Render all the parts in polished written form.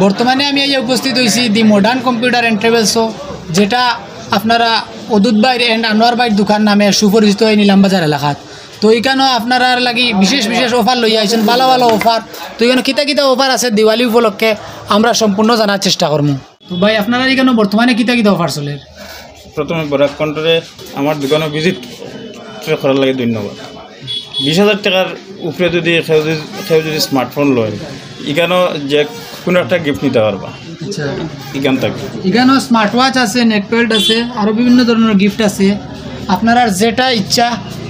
বর্তমানে আমি এই উপস্থিত হয়েছি দি মডার্ন কম্পিউটার অ্যান্ড ট্রাভেলসও, যেটা আপনারা অদূত ভাই অ্যান্ড আনোয়ার ভাইয়ের দোকান নামে সুপরিচিত হয় নিলামবাজার এলাকাত। তো এখানেও আপনারা লাগি বিশেষ বিশেষ অফার লইয়া আইছেন, ভালো ভালো অফার। তো এখানে কিতা কিতা অফার আছে দিওয়ালি উপলক্ষে আমরা সম্পূর্ণ জানার চেষ্টা করবো। তো ভাই আপনারা এখানে বর্তমানে কিতা কিতা অফার চলে? প্রথমে বরাক কাউন্টারে আমার দোকানে ভিজিট করার লাগে ধন্যবাদ। 20,000 টাকার উপরে যদি কেউ যদি স্মার্টফোন লয়, এখানেও যে কোনো একটা গিফট নিতে পারবা। আচ্ছা, এখান থেকে এখানেও স্মার্ট ওয়াচ আছে, নেকপ্যাড আছে, আরও বিভিন্ন ধরনের গিফট আছে। আপনারা যেটা ইচ্ছা,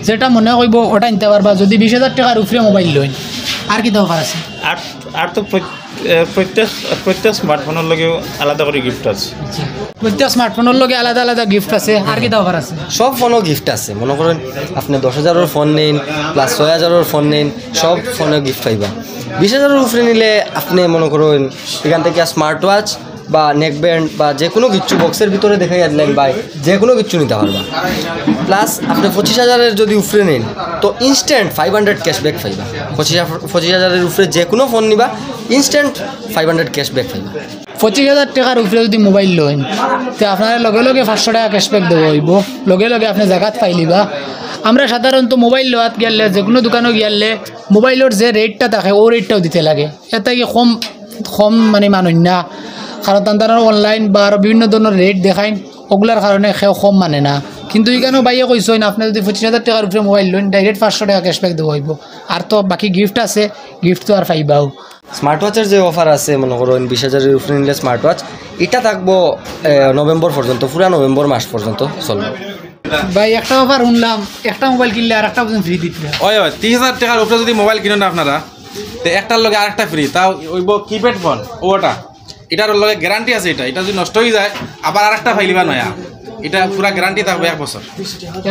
যেটা মনে করব ওটা নিতে পারবা যদি 20,000 টাকার উপরে মোবাইল লয়। আর কি অফার আছে? আর তো প্রত্যেক স্মার্টফোনের লগেও আলাদা করে গিফট আছে। প্রত্যেক স্মার্টফোনের লগে আলাদা আলাদা গিফট আছে। আর কি অফার আছে? সব ফোনও গিফট আছে। মনে করেন আপনি 10,000-এর ফোন নিন প্লাস 6,000-এর ফোন নিন, সব ফোনে গিফট পাইবা। 20,000-এর উপরে নিলে আপনি মনে করেন এখান থেকে স্মার্ট ওয়াচ বা নেকব্যান্ড বা যে কোনো কিছু বক্সের ভিতরে দেখাই আসলেন ভাই, যে কোনো কিছু নিতে পারবা। প্লাস আপনি 25,000-এর যদি উপরে নিন তো ইনস্ট্যান্ট 500 ক্যাশব্যাক পাইবা। 25,000-এর উপরে যে কোনো ফোন নিবা ইনস্ট্যান্ট 500 ক্যাশব্যাক পাইবা। 25,000 টাকার উপরে যদি মোবাইল লয় তো আপনার লগে লগে 500 টাকা ক্যাশব্যাক দেওয়া হইব, লগে লগে আপনি জায়গাত পাইলিবা। আমরা সাধারণত মোবাইল লোয়াত গেলে যে কোনো দোকানও গেলে মোবাইলের যে রেটটা থাকে ও রেটটাও দিতে লাগে। এটা কি কম মানে মানুষ না, কারণ তারা অনলাইন বা আরও বিভিন্ন ধরনের রেট দেখায়, ওগুলার কারণে সেও কম মানে না। কিন্তু এখানেও বাইয়ে কইসই না, আপনি যদি 25,000 টাকার উপরে মোবাইল লোন ডাইরেক্ট 500 টাকা ক্যাশব্যাক দেওয়া হইব। আর তো বাকি গিফট আছে, গিফট তো আর পাইবাও। স্মার্ট ওয়াচের যে অফার আছে মনে করেন 20,000-এর উপরে নিলে স্মার্ট ওয়াচ, এটা থাকবো নভেম্বর পর্যন্ত, পুরা নভেম্বর মাস পর্যন্ত চলবে। ভাই একটা অফার শুনলাম, একটা মোবাইল কিনলে আর একটা পর্যন্ত ফ্রি দিতে। ওই 30,000 টাকার উপরে যদি মোবাইল কিনেন আপনারা, তো একটার লগে আরেকটা ফ্রি, তাও ওইব কিপ্যাড ফোন ওটা, এটার লগে গ্যারান্টি আছে। এটা যদি নষ্ট হয়ে যায় আবার আরেকটা ফাইলিবা নয়া, এটা পুরা গ্যারান্টি থাকবে 1 বছর।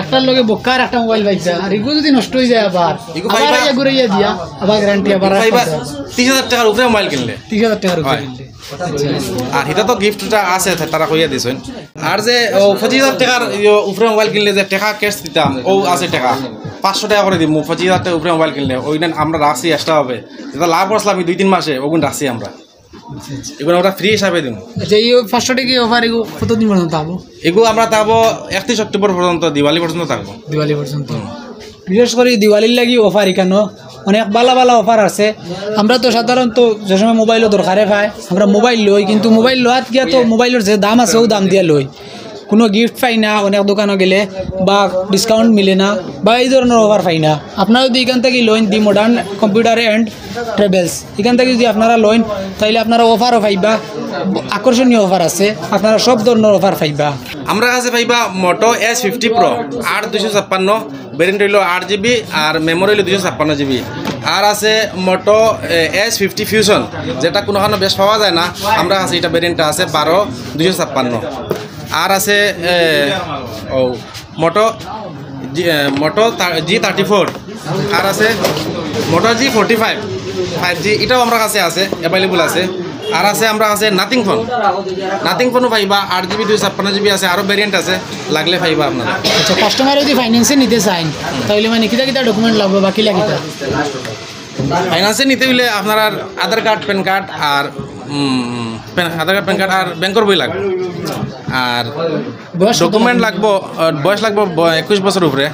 একটার লগে বক্কার একটা মোবাইল পাইছা, আর এগুলো যদি নষ্ট হয়ে যায় আবার ঘুরাইয়া দিয়া আবার গ্যারান্টি আবার 30,000 টাকার উপরে মোবাইল কিনলে। 30,000 টাকার উপরে কিনলে। আর এটা তো গিফটটা আছে তারা কইয়া দিছেন। আর যে 25,000 টাকার উপরে মোবাইল কিনলে যে টাকা ক্যাশ দিতাম ও আছে, টাকা 500 টাকা করে দিব 25,000 টাকার উপরে মোবাইল কিনলে। ওই আমরা রাখছি এক্সট্রা হবে, যেটা লাভ করছিলাম আমি 2-3 মাসে, ওগুলো রাখছি আমরা, এগুলো আমরা ফ্রি হিসাবে দিব। আচ্ছা, এই 500 টাকা অফার এগুলো কতদিন পর্যন্ত থাকবো? এগুলো আমরা থাকবো 31 অক্টোবর পর্যন্ত, দিওয়ালি পর্যন্ত থাকবো। দিওয়ালি পর্যন্ত বিশেষ করে দিওয়ালির লাগি অফার এখানে অনেক ভালো ভালো অফার আছে। আমরা তো সাধারণত যে সময় মোবাইলও দরকারে পাই আমরা মোবাইল লই, কিন্তু মোবাইল লোয়াত গিয়া তো মোবাইলের যে দাম আছে ও দাম দিয়ে লই, কোনো গিফট পাই না অনেক দোকানে গেলে, বা ডিসকাউন্ট মিলে না, বা এই ধরনের অফার পাই না। আপনারা যদি এখান থেকে লইন the modern computer and travels, এখান থেকে যদি আপনারা লইন তাহলে আপনারা অফারও পাইবা, আকর্ষণীয় অফার আছে, আপনারা সব ধরনের অফার পাইবা। আমরা কাছে পাইবা মোটো S50 Pro 8/256, ভেরিয়েন্ট হইল 8GB আর মেমোরি হইল 256GB। আর আছে মোটো S50 ফিউশন, যেটা কোনোখানে বেশ পাওয়া যায় না, আমরা কাছে এটা ভেরিয়েন্টটা আছে 12/256। আর আছে মোটো G34, আর আছে মোটো G45 5G, এটাও আমরা কাছে আছে, অ্যাভেলেবল আছে। আর আছে আমরা কাছে নাথিং ফোনও পাইবা 8GB 256GB আছে, আরও ভেরিয়েন্ট আছে, লাগলে পাইবা আপনারা। আচ্ছা, কাস্টমার যদি ফাইন্যান্সে নিতে চান তাহলে মানে কিতা কিতা ডকুমেন্ট লাগবে বাকি লাগিতা? ফাইন্যান্সে নিতে হলে আপনার আধার কার্ড, প্যান কার্ড আর ব্যাংকের বই লাগবে। আর ডকুমেন্ট লাগবো, বয়স লাগবো 21 বছর উপরে।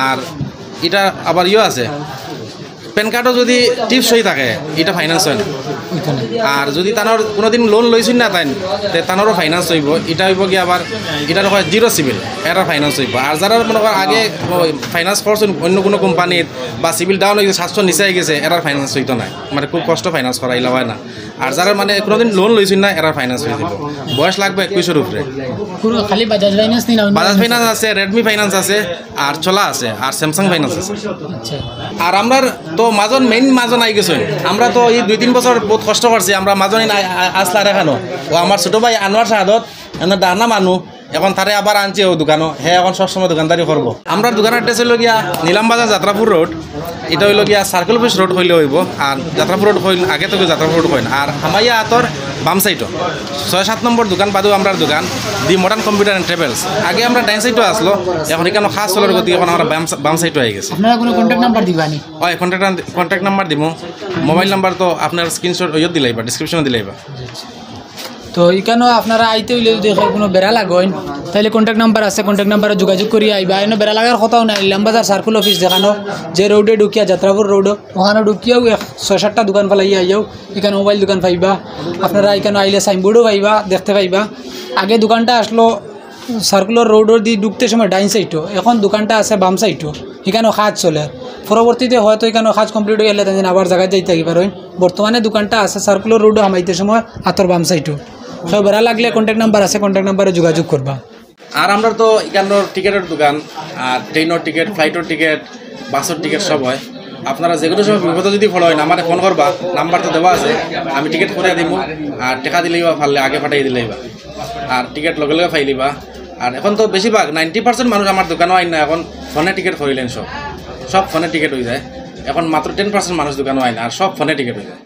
আর এটা আবার আছে, প্যান কার্ডও যদি টিপস হয়ে থাকে এটা ফাইন্যান্স হয় না। আর যদি তানোর কোনোদিন লোন লইছেন না তাই তানোরও ফাইন্যান্স হইব, এটা হইব কি আবার এটার হয় 0 সিভিল, এটার ফাইন্যান্স হইব। আর যারা মনে করেন আগে ফাইন্যান্স করছেন অন্য কোনো কোম্পানির বা সিভিল ডাউন হয়ে গেছে, 700 নিচে হয়ে গেছে, এটার ফাইন্যান্স হইতো না, মানে খুব কষ্ট ফাইন্যান্স করা এলা হয় না। আর যারা মানে কোনোদিন লোন লইছেন না এটার ফাইন্যান্স হয়ে যাব। বয়স লাগবে 21-এর উপরে। খালি বাজাজ ফাইন্যান্স নিন? বাজাজ ফাইন্যান্স আছে, রেডমি ফাইন্যান্স আছে, আর চলা আছে, আর স্যামসাং ফাইন্যান্স আছে। আর আমরা তো মেইন মাজন আই গেছেন, আমরা তো এই 2-3 বছর বহুত কষ্ট করছি, আমরা মাজন আসলা দেখানো। ও আমার ছোটো ভাই আনোয়ার শাহাদত এনার ডানা মানুষ, এখন তারে আবার আনছে ও দোকানও, হ্যাঁ এখন সবসময় দোকানদারি করবো। আমরা দোকানের অ্যাড্রেস হইল গিয়া নিলামবাজার যাত্রাপুর রোড, এটা হইল গিয়া সার্কেল অফিস রোড হইলে হইব। আর যাত্রাপুর রোড হইল আগে থেকে যাত্রাপুর রোড হইল। আর হামাইয়া আতর বাম সাইডও 6-7 নম্বর দোকান বাদেও আমরা দোকান দি মডার্ন কম্পিউটার অ্যান্ড ট্রেভেলস আগে আমরা ডাইন সাইডও আসলো এখন এখানে খাস চলার গতি এখন আমরা বাম সাইডও হয়ে গেছে আপনারা কোনো কন্ট্যাক্ট নাম্বার দিবানি? হয় কন্ট্যাক্ট নাম্বার দিব মোবাইল নাম্বার তো আপনার স্ক্রিনশট ওইত দিলাইবা ডিসক্রিপশনে দিলাইবা তো এখানেও আপনারা আইতে হইলে যদি কোনো বেড়া লাগেন তাহলে কন্ট্যাক্ট নাম্বার আছে, কন্ট্যাক্ট নাম্বারে যোগাযোগ করি আইবা। এনে বেড়া লাগার কথাও নাই, ইলামবাজার সার্কুল অফিস দেখানো যে রোডে ঢুকিয়া যাত্রাপুর রোড ওখানে ঢুকিয়াও 6-7টা দোকান ফেলাই আইয়াও এখানে মোবাইল দোকান পাইবা। আপনারা এখানে আইলে সাইনবোর্ডও পাইবা, দেখতে পাইবা। আগে দোকানটা আসলো সার্কুলার রোডের দিয়ে ঢুকতে সময় ডাইন সাইডও, এখন দোকানটা আছে বাম সাইডও, এখানেও কাজ চলে। পরবর্তীতে হয়তো এখানেও কাজ কমপ্লিট হয়ে গেলে তাদের আবার জায়গায় যাইতে পারেন। বর্তমানে দোকানটা আছে সার্কুলার রোডও হামাইতে সময় হাতর বাম সাইডও। সব বেড়া লাগলে কন্ট্যাক্ট নাম্বার আছে, কন্ট্যাক্ট নাম্বারে যোগাযোগ করবা। আর আমরা তো এখানোর টিকেটের দোকান, আর ট্রেনের টিকিট, ফ্লাইটের টিকিট, বাসের টিকিট সব হয়। আপনারা যে কোনো সময় বিপদে যদি ফলো হয় আমার ফোন করবা, নাম্বার তো দেওয়া আছে, আমি টিকিট করে দিব। আর টাকা দিলেই বা পারলে আগে পাঠিয়ে দিলেই বা, আর টিকিট লগে লগে ফাইলিবা। আর এখন তো বেশিরভাগ 90% মানুষ আমার দোকানও আইন না, এখন ফোনে টিকিট করিলেন সব ফোনে টিকিট হয়ে যায়। এখন মাত্র 10% মানুষ দোকানও আইন, আর সব ফোনে টিকিট হয়ে যায়।